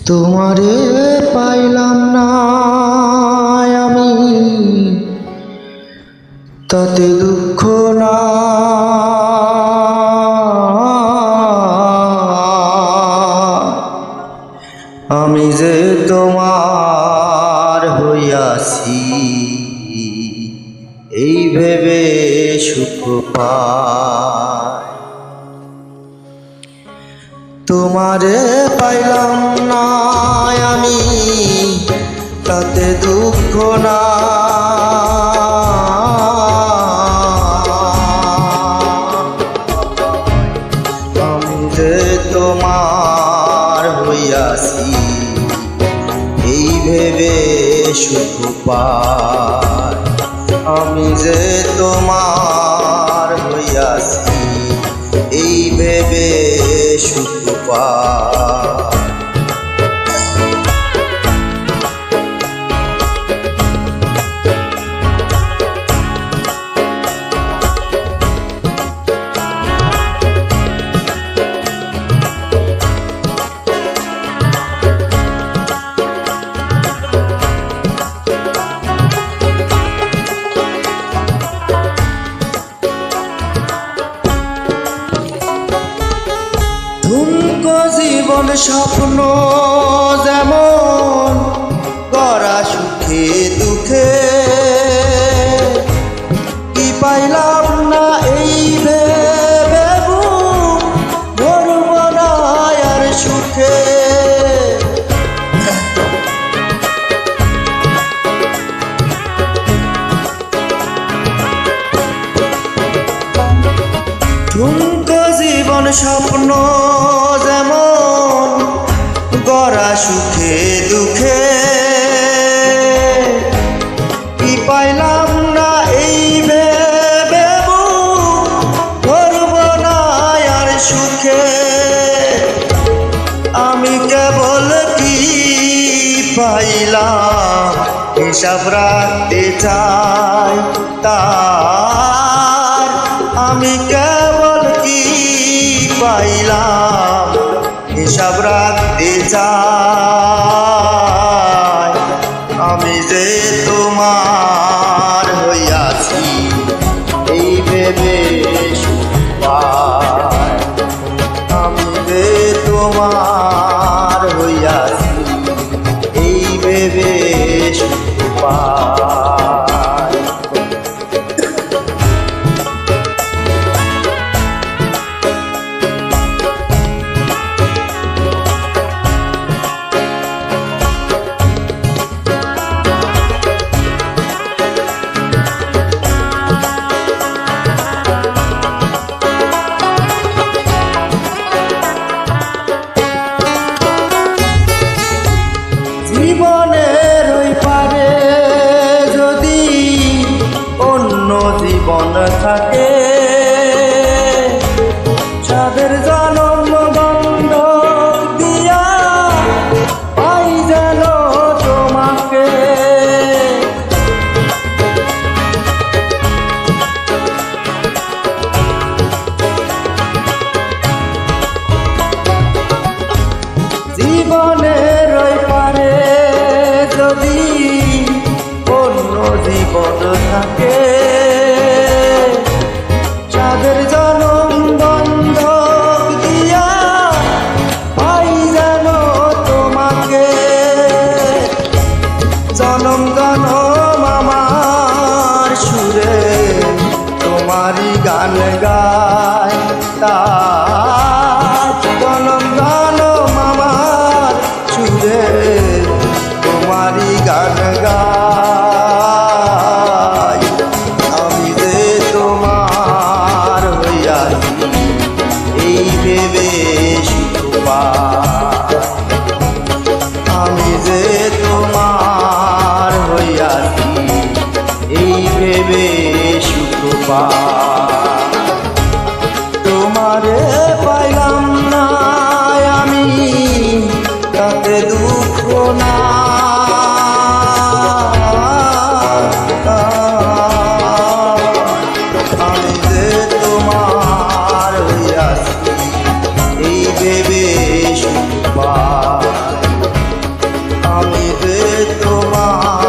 তোমারে পাইলাম না আমি, তাতে দুঃখ না। আমি যে তোমার হইয়াছি, এই ভেবে সুখ পাই। তোমারে পাইলাম না আমি, তাতে দুঃখ না। আমি যে তোমার হইয়াছি, এই ভেবে সুখ পাই। আমি যে তোমার হইয়াছি, এই ভেবে সুখ পাই। ঠুনকো জীবন স্বপ্ন যেমন গড়া সুখে দুঃখে, কি পাইলাম না এই ভেবে ভরব না আর সুখে। ঠুনকো জীবন স্বপ্ন যেমন গড়া সুখে দুঃখে, কি পাইলাম না এই ভেবে ভরব না আর সুখে। আমি কেবল কি পাইলাম হিসাব রাখতে চাই তার। আমি কেবল কি পাইলাম হিসাব রাখতে চাই। আমি যে তোমার হইয়াছি, এই ভেবে সুখ পাই। আমি যে তোমার হইয়াছি, এই ভেবে সুখ পাই। জীবনের ওই পারে যদি অন্য জীবন থাকে, যাদের জন্ম বন্ধক দিয়া পাই যেন তোমাকে। জীবনের ওই পারে যদি অন্য জীবন থাকে, যাদের জনম বন্ধক দিয়া পাই যেন তোমাকে। জনম জনম আমার সুরে তোমারই গান গায় তার। জনম জনম আমার সুরে তোমারই গান গায়। আমি যে তোমার হইয়াছি, এই ভেবে সুখ পাই। আমি যে তোমার হইয়াছি, এই ভেবে সুখ পাই। তোমারে পাইলাম না আমি, তাতে দুঃখ না। আমি যে তোমার হইয়াছি, এই ভেবে সুখ পাই। আমি যে তোমার